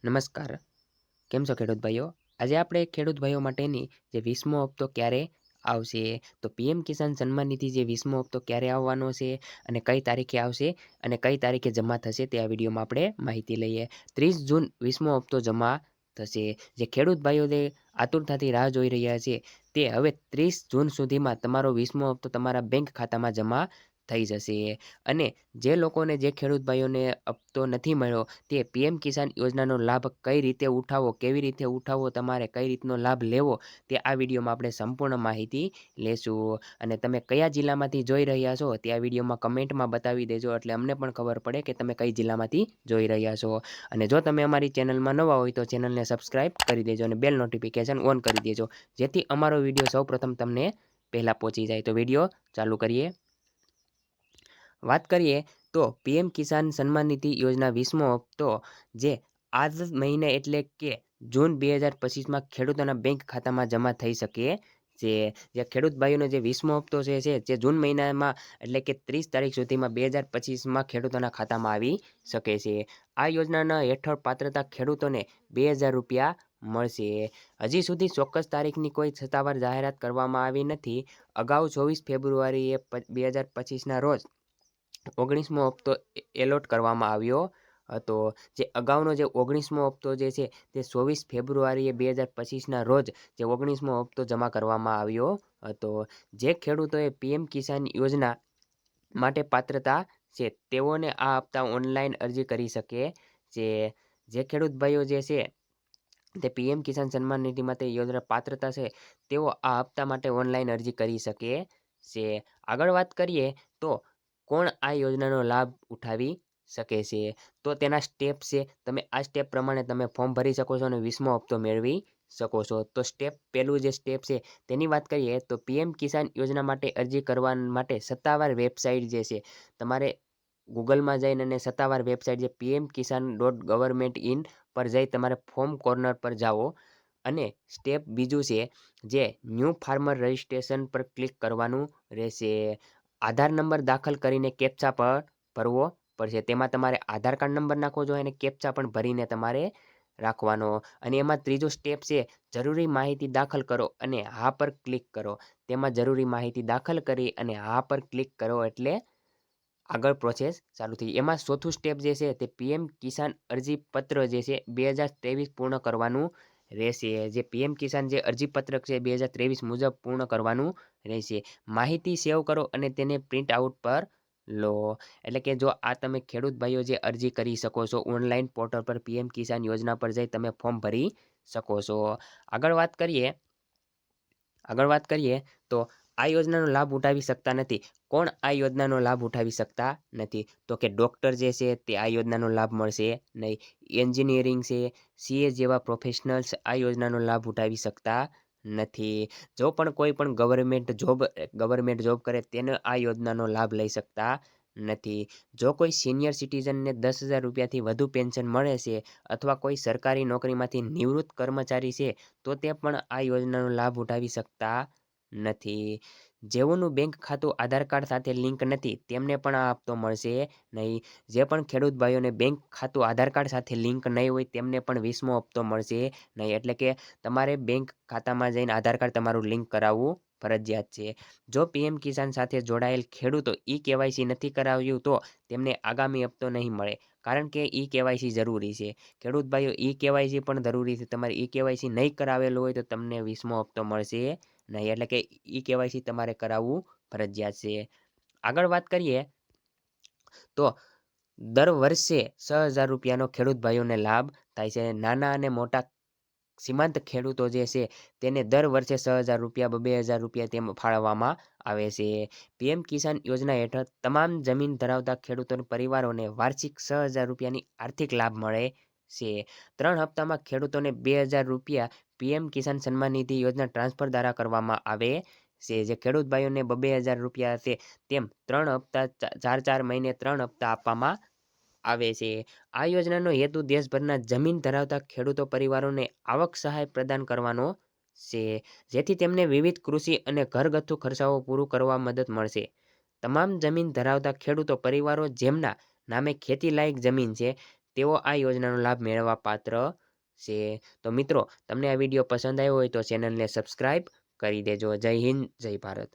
નમસ્કાર. કેમ છો ખેડૂત ભાઈઓ? આજે આપણે ખેડૂત ભાઈઓ માટેની જે 20મો હપ્તો ક્યારે આવશે, તો પીએમ કિસાન સન્માન નિધિ જે 20મો હપ્તો ક્યારે આવવાનો છે અને કઈ તારીખે આવશે અને કઈ તારીખે જમા થશે તે આ વિડીયોમાં આપણે માહિતી લઈએ. 30 જૂન 20મો હપ્તો જમા થશે. જે ખેડૂત ભાઈઓ જે આતુરતાથી રાહ જોઈ રહ્યા છે, તે હવે 30 જૂન સુધીમાં તમારો 20મો હપ્તો તમારા બેંક ખાતામાં જમા થઈ જશે. અને જે લોકોને જે ખેડૂત ભાઈઓને હપ્તો નથી મળ્યો તે પીએમ કિસાન યોજનાનો લાભ કઈ રીતે ઉઠાવવો, કેવી રીતે ઉઠાવવો, તમારે કઈ રીતનો લાભ લેવો તે આ વિડીયોમાં આપણે સંપૂર્ણ માહિતી લેશું. અને તમે કયા જિલ્લામાંથી જોઈ રહ્યા છો તે આ વિડીયોમાં કમેન્ટમાં બતાવી દેજો, એટલે અમને પણ ખબર પડે કે તમે કઈ જિલ્લામાંથી જોઈ રહ્યા છો. અને જો તમે અમારી ચેનલમાં નવા હોય તો ચેનલને સબસ્ક્રાઈબ કરી દેજો અને બેલ નોટિફિકેશન ઓન કરી દેજો, જેથી અમારો વિડીયો સૌપ્રથમ તમને પહેલાં પહોંચી જાય. તો વિડીયો ચાલુ કરીએ. વાત કરીએ તો પીએમ કિસાન સન્માન નિધિ યોજના 20મો હપ્તો જે આ જ મહિને એટલે કે જૂન 2025માં ખેડૂતોના બેંક ખાતામાં જમા થઈ શકે છે. જે ખેડૂત ભાઈઓનો જે 20મો હપ્તો છે જે જૂન મહિનામાં એટલે કે 30 તારીખ સુધીમાં 2025માં ખેડૂતોના ખાતામાં આવી શકે છે. આ યોજનાના હેઠળ પાત્રતા ખેડૂતોને ₹2000 મળશે. હજી સુધી ચોક્કસ તારીખની કોઈ સત્તાવાર જાહેરાત કરવામાં આવી નથી. અગાઉ 24 ફેબ્રુઆરીએ 2025ના રોજ 19મો હપ્તો એલોટ કરવામાં આવ્યો હતો. જે અગાઉનો જે 19મો હપ્તો જે છે તે 24 ફેબ્રુઆરીએ 2025ના રોજ જે 19મો હપ્તો જમા કરવામાં આવ્યો હતો. જે ખેડૂતોએ પીએમ કિસાન યોજના માટે પાત્રતા છે તેઓને આ હપ્તા ઓનલાઈન અરજી કરી શકે છે. જે ખેડૂત ભાઈઓ જે છે તે પીએમ કિસાન સન્માન નિધિ માટે યોજના પાત્રતા છે તેઓ આ હપ્તા માટે ઓનલાઈન અરજી કરી શકે છે. આગળ વાત કરીએ તો કોણ આ યોજનાનો લાભ ઉઠાવી શકે છે, તો તેના સ્ટેપ છે. તમે આ સ્ટેપ પ્રમાણે તમે ફોર્મ ભરી શકો છો અને 20મો હપ્તો મેળવી શકો છો. તો પહેલું જે સ્ટેપ છે તેની વાત કરીએ તો પીએમ કિસાન યોજના માટે અરજી કરવા માટે સત્તાવાર વેબસાઇટ જે છે, તમારે ગૂગલમાં જઈને અને સત્તાવાર વેબસાઇટ જે pmkisan.government.in પર જઈ તમારે ફોર્મ કોર્નર પર જાઓ અને સ્ટેપ બીજું છે જે ન્યૂ ફાર્મર રજિસ્ટ્રેશન પર ક્લિક કરવાનું રહેશે. આધાર નંબર દાખલ કરીને કેપ્ચા પર ભરવો પડશે. તેમાં તમારે આધાર કાર્ડ નંબર નાખવો જોઈએ અને કેપ્ચા પણ ભરીને તમારે રાખવાનો. અને એમાં ત્રીજો સ્ટેપ છે જરૂરી માહિતી દાખલ કરો અને હા પર ક્લિક કરો. તેમાં જરૂરી માહિતી દાખલ કરી અને હા પર ક્લિક કરો એટલે આગળ પ્રોસેસ ચાલુ થઈ. એમાં ચોથું સ્ટેપ જે છે તે પીએમ કિસાન અરજી પત્ર જે છે 2023 પૂર્ણ કરવાનું રહેશે. જે પીએમ કિસાન જે અરજીપત્રક છે 2023 મુજબ પૂર્ણ કરવાનું રહેશે. માહિતી સેવ કરો અને તેને પ્રિન્ટ આઉટ પર લો. એટલે કે જો આ તમે ખેડૂત ભાઈઓ જે અરજી કરી શકો છો ઓનલાઈન પોર્ટલ પર પીએમ કિસાન યોજના પર જઈ તમે ફોર્મ ભરી શકો છો. આગળ વાત કરીએ તો આ યોજનાનો લાભ ઉઠાવી શકતા નથી. કોણ આ યોજનાનો લાભ ઉઠાવી શકતા નથી? તો કે ડૉક્ટર જે છે તે આ યોજનાનો લાભ મળશે નહીં. એન્જિનિયરિંગ છે, સીએ જેવા પ્રોફેશનલ્સ આ યોજનાનો લાભ ઉઠાવી શકતા નથી. જો પણ કોઈ પણ ગવર્મેન્ટ જોબ કરે તેને આ યોજનાનો લાભ લઈ શકતા નથી. જો કોઈ સિનિયર સિટીઝનને ₹10,000થી વધુ પેન્શન મળે છે અથવા કોઈ સરકારી નોકરીમાંથી નિવૃત્ત કર્મચારી છે તો તે પણ આ યોજનાનો લાભ ઉઠાવી શકતા નથી. જેઓનું બેંક ખાતું આધાર કાર્ડ સાથે લિંક નથી તેમને પણ આ હપ્તો મળશે નહીં. જે પણ ખેડૂત ભાઈઓને બેંક ખાતું આધાર કાર્ડ સાથે લિંક નહીં હોય તેમને પણ 20મો હપ્તો મળશે નહીં. એટલે કે તમારે બેંક ખાતામાં જઈને આધાર કાર્ડ તમારું લિંક કરાવવું ફરજિયાત છે. જો પીએમ કિસાન સાથે જોડાયેલ ખેડૂતો કેવાયસી નથી કરાવ્યું તો તેમને આગામી હપ્તો નહીં મળે, કારણ કે કેવાયસી જરૂરી છે. ખેડૂત ભાઈઓ કેવાયસી પણ જરૂરી છે. તમારે કેવાયસી નહીં કરાવેલું હોય તો તમને 20મો હપ્તો મળશે નહીં. એટલે કે કેવાયસી તમારે કરાવવું ફરજિયાત છે. આગળ વાત કરીએ તો દર વર્ષે ₹6,000નો ખેડૂત ભાઈઓને લાભ થાય છે. નાના અને મોટા સીમાંત ખેડૂતો જે છે તેને દર વર્ષે ₹6,000 ₹2,000 તેમ ફાળવવામાં આવે છે. પીએમ કિસાન યોજના હેઠળ તમામ જમીન ધરાવતા ખેડૂતોના પરિવારોને વાર્ષિક ₹6,000ની આર્થિક લાભ મળે છે. 3 હપ્તામાં ખેડૂતોને ₹2,000 પીએમ કિસાન સન્માન નિધિ યોજના ટ્રાન્સફર દ્વારા કરવામાં આવે છે. જે ખેડૂત ભાઈઓને ₹2,000 છે તેમ 3 હપ્તા 4 મહિને 3 હપ્તા આપવામાં આવે છે. આ યોજનાનો હેતુ દેશભરના જમીન ધરાવતા ખેડૂતો પરિવારોને આવક સહાય પ્રદાન કરવાનો છે, જેથી તેમને વિવિધ કૃષિ અને ઘરગથ્થુ ખર્ચાઓ પૂરું કરવા મદદ મળશે. તમામ જમીન ધરાવતા ખેડૂતો પરિવારો જેમના નામે ખેતીલાયક જમીન છે તેઓ આ યોજનાનો લાભ મેળવવા પાત્ર છે. તો મિત્રો તમને આ વિડીયો પસંદ આવ્યો હોય તો ચેનલને સબસ્ક્રાઈબ કરી દેજો. જય હિન્દ, જય ભારત.